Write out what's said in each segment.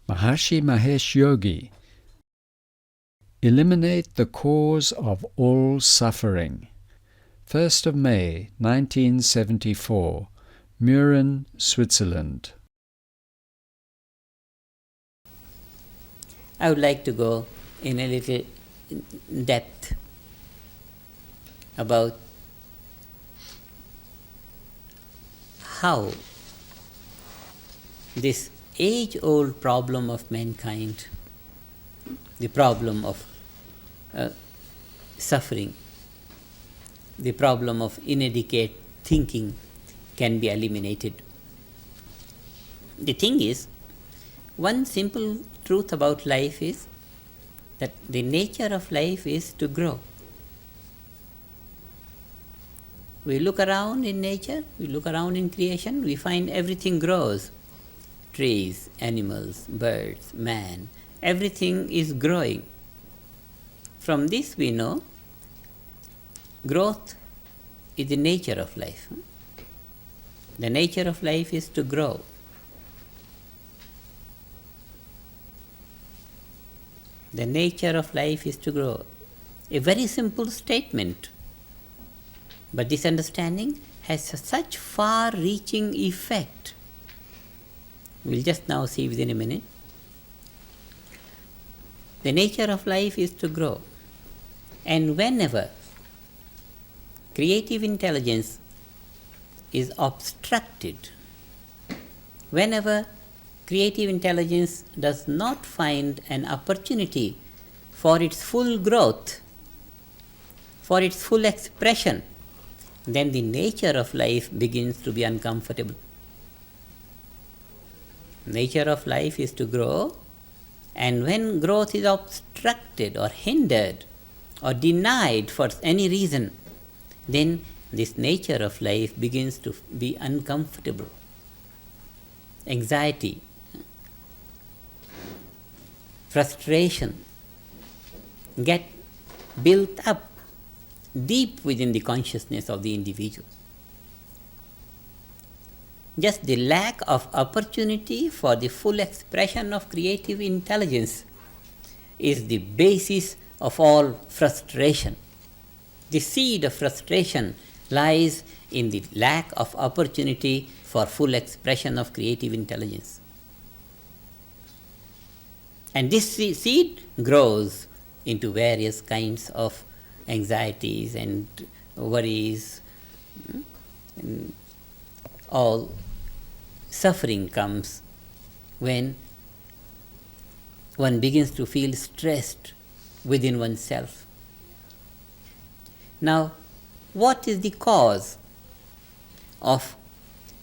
Maharishi Mahesh Yogi. Eliminate the cause of all suffering. 1st of May, 1974, Mürren, Switzerland. I would like to go in a little depth about how this age-old problem of mankind, the problem of suffering, the problem of inadequate thinking can be eliminated. The thing is, one simple truth about life is that the nature of life is to grow. We look around in nature, we look around in creation, we find everything grows. Trees, animals, birds, man, everything is growing. From this we know growth is the nature of life. The nature of life is to grow. The nature of life is to grow. A very simple statement. But this understanding has such far-reaching effect. We'll just now see within a minute. The nature of life is to grow. And whenever creative intelligence is obstructed, whenever creative intelligence does not find an opportunity for its full growth, for its full expression, then the nature of life begins to be uncomfortable. Nature of life is to grow, and when growth is obstructed or hindered or denied for any reason, then this nature of life begins to be uncomfortable. Anxiety, frustration get built up deep within the consciousness of the individual. Just the lack of opportunity for the full expression of creative intelligence is the basis of all frustration. The seed of frustration lies in the lack of opportunity for full expression of creative intelligence. And this seed grows into various kinds of anxieties and worries, and all suffering comes when one begins to feel stressed within oneself. Now, what is the cause of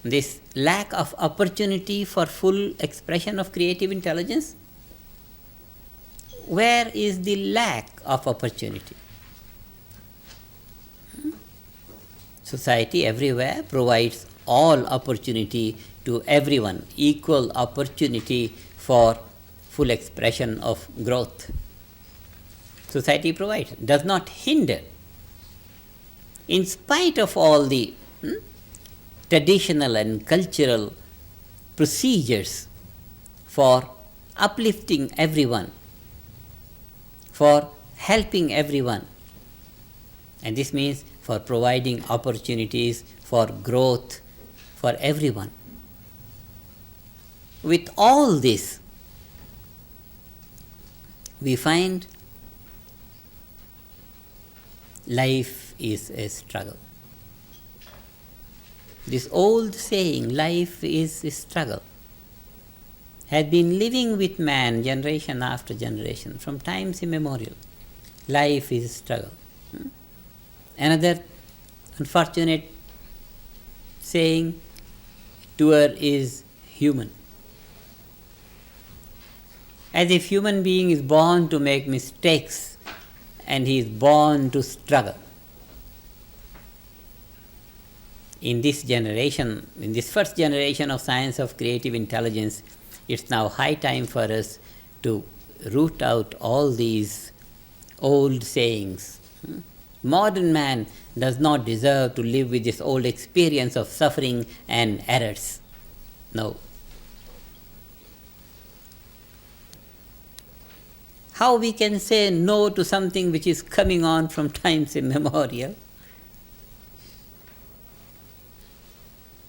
this lack of opportunity for full expression of creative intelligence? Where is the lack of opportunity? Society everywhere provides all opportunity to everyone, equal opportunity for full expression of growth. Society provides, does not hinder. In spite of all the traditional and cultural procedures for uplifting everyone, for helping everyone, and this means for providing opportunities for growth for everyone. With all this, we find life is a struggle. This old saying, life is a struggle, has been living with man generation after generation, from times immemorial. Life is a struggle. Another unfortunate saying, doer is human. As if human being is born to make mistakes and he is born to struggle. In this generation, in this first generation of science of creative intelligence, it's now high time for us to root out all these old sayings. Modern man does not deserve to live with this old experience of suffering and errors. No. how we can say no to something which is coming on from times immemorial?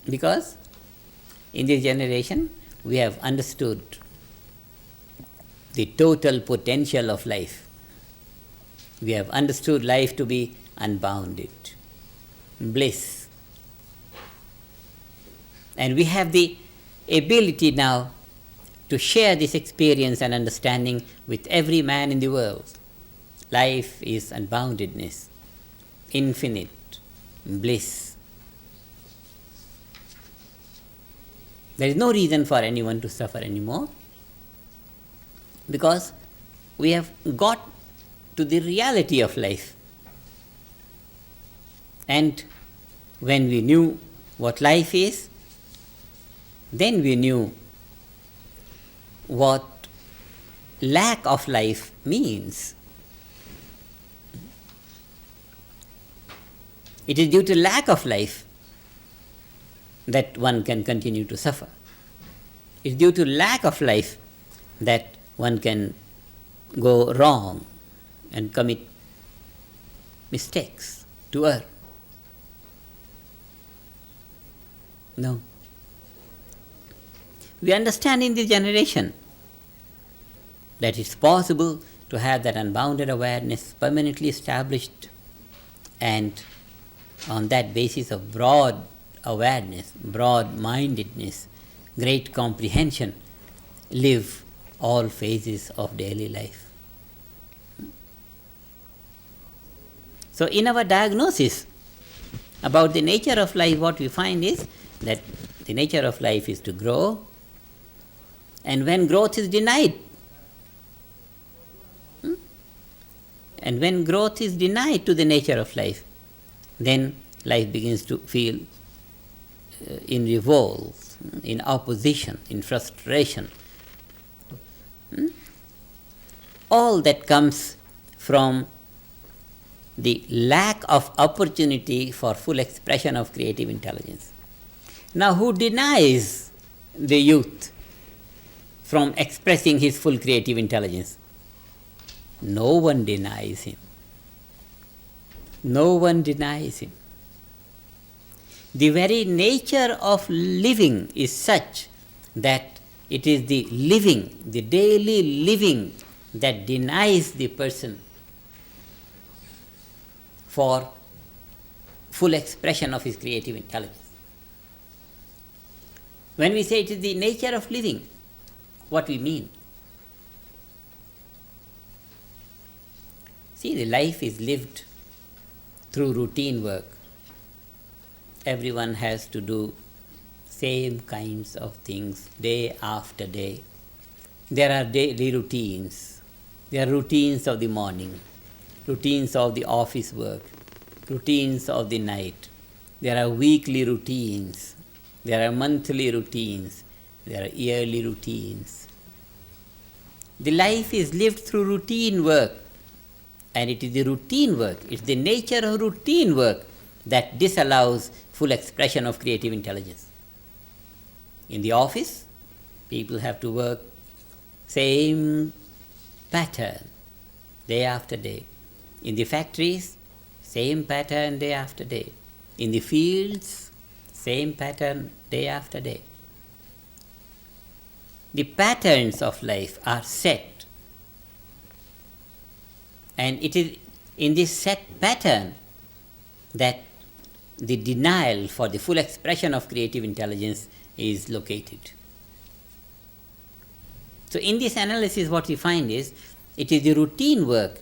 Because in this generation we have understood the total potential of life. We have understood life to be unbounded, bliss. And we have the ability now to share this experience and understanding with every man in the world. Life is unboundedness, infinite bliss. There is no reason for anyone to suffer anymore, because we have got to the reality of life. And when we knew what life is, then we knew what lack of life means. It is due to lack of life that one can continue to suffer. It is due to lack of life that one can go wrong and commit mistakes to err. No. We understand in this generation that it's possible to have that unbounded awareness permanently established, and on that basis of broad awareness, broad-mindedness, great comprehension, live all phases of daily life. So in our diagnosis about the nature of life, what we find is that the nature of life is to grow, and when growth is denied, and when growth is denied to the nature of life, then life begins to feel in revolt, in opposition, in frustration. All that comes from the lack of opportunity for full expression of creative intelligence. Now, who denies the youth from expressing his full creative intelligence? No one denies him. No one denies him. The very nature of living is such that it is the living, the daily living, that denies the person for full expression of his creative intelligence. When we say it is the nature of living, what we mean? See, the life is lived through routine work. Everyone has to do same kinds of things day after day. There are daily routines. There are routines of the morning, routines of the office work, routines of the night. There are weekly routines. There are monthly routines. There are yearly routines. The life is lived through routine work, and it is the routine work, it's the nature of routine work that disallows full expression of creative intelligence. In the office, people have to work same pattern day after day. In the factories, same pattern day after day. In the fields, same pattern day after day. The patterns of life are set, and it is in this set pattern that the denial for the full expression of creative intelligence is located. So in this analysis, what we find is, it is the routine work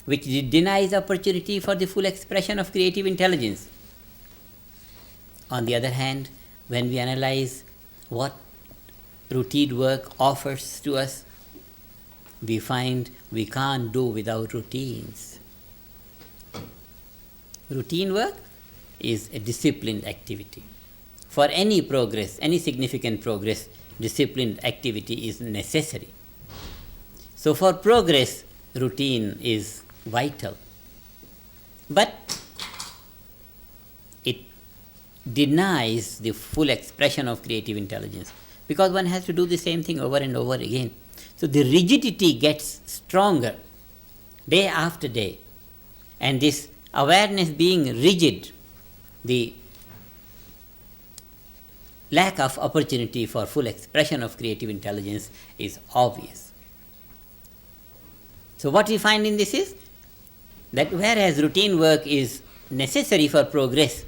which denies opportunity for the full expression of creative intelligence. On the other hand, when we analyze what routine work offers to us, we find we can't do without routines. Routine work is a disciplined activity. For any progress, any significant progress, disciplined activity is necessary. So for progress, routine is vital. But it denies the full expression of creative intelligence, because one has to do the same thing over and over again. So the rigidity gets stronger day after day. And this awareness being rigid, the lack of opportunity for full expression of creative intelligence is obvious. So what we find in this is that whereas routine work is necessary for progress,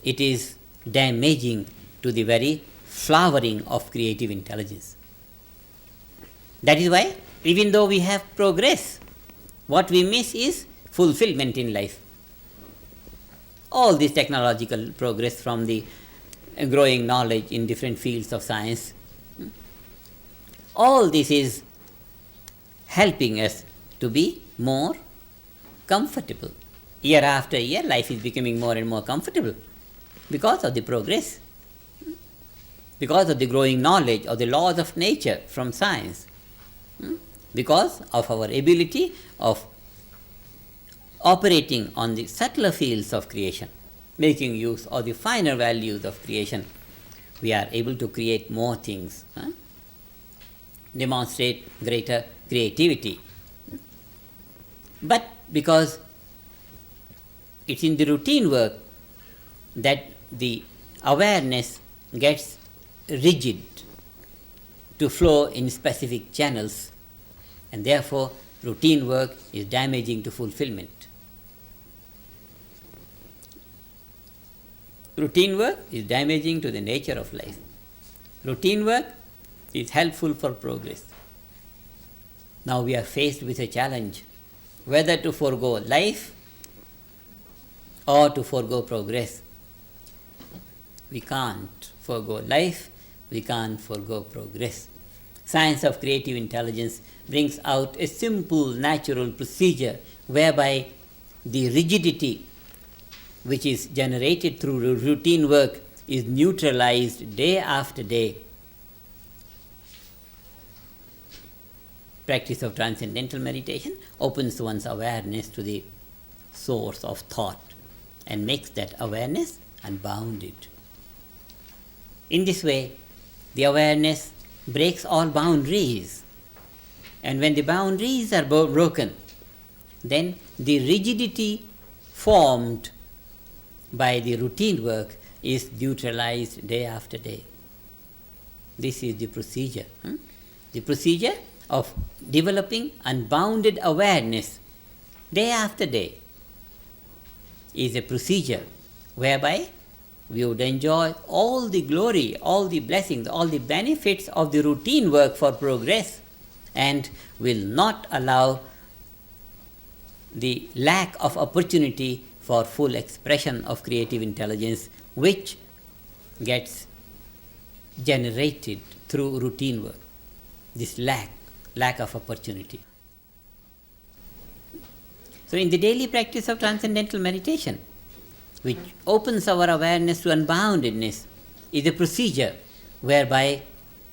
it is damaging to the very flowering of creative intelligence. That is why, even though we have progress, what we miss is fulfillment in life. All this technological progress from the growing knowledge in different fields of science, all this is helping us to be more comfortable. Year after year, life is becoming more and more comfortable because of the progress, because of the growing knowledge of the laws of nature from science, because of our ability of operating on the subtler fields of creation, making use of the finer values of creation. We are able to create more things, demonstrate greater creativity. But because it's in the routine work that the awareness gets rigid to flow in specific channels, and therefore routine work is damaging to fulfillment. Routine work is damaging to the nature of life. Routine work is helpful for progress. Now we are faced with a challenge, whether to forego life or to forego progress. We can't forego life, we can't forego progress. Science of creative intelligence brings out a simple natural procedure whereby the rigidity which is generated through routine work is neutralized day after day. Practice of transcendental meditation opens one's awareness to the source of thought and makes that awareness unbounded. In this way, the awareness breaks all boundaries. And when the boundaries are broken, then the rigidity formed by the routine work is neutralized day after day. This is the procedure. The procedure of developing unbounded awareness day after day is a procedure whereby we would enjoy all the glory, all the blessings, all the benefits of the routine work for progress, and will not allow the lack of opportunity for full expression of creative intelligence, which gets generated through routine work. This lack of opportunity. So in the daily practice of transcendental meditation, which opens our awareness to unboundedness, is a procedure whereby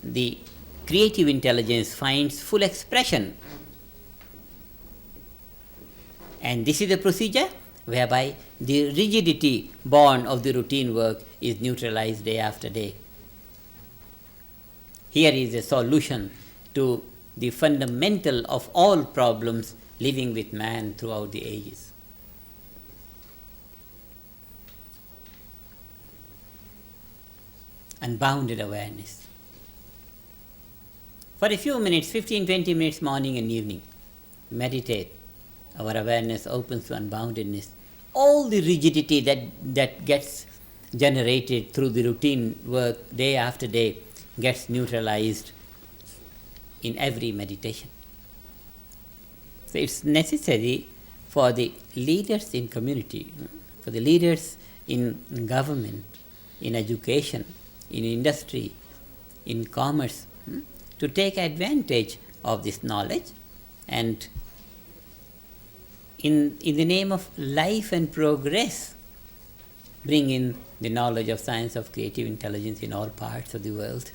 the creative intelligence finds full expression. And this is a procedure whereby the rigidity born of the routine work is neutralized day after day. Here is a solution to the fundamental of all problems living with man throughout the ages. Unbounded awareness. For a few minutes, 15-20 minutes morning and evening, meditate. Our awareness opens to unboundedness. All the rigidity that gets generated through the routine work day after day gets neutralized in every meditation. So it's necessary for the leaders in community, for the leaders in government, in education, in industry, in commerce, to take advantage of this knowledge and in the name of life and progress, bring in the knowledge of science of creative intelligence in all parts of the world.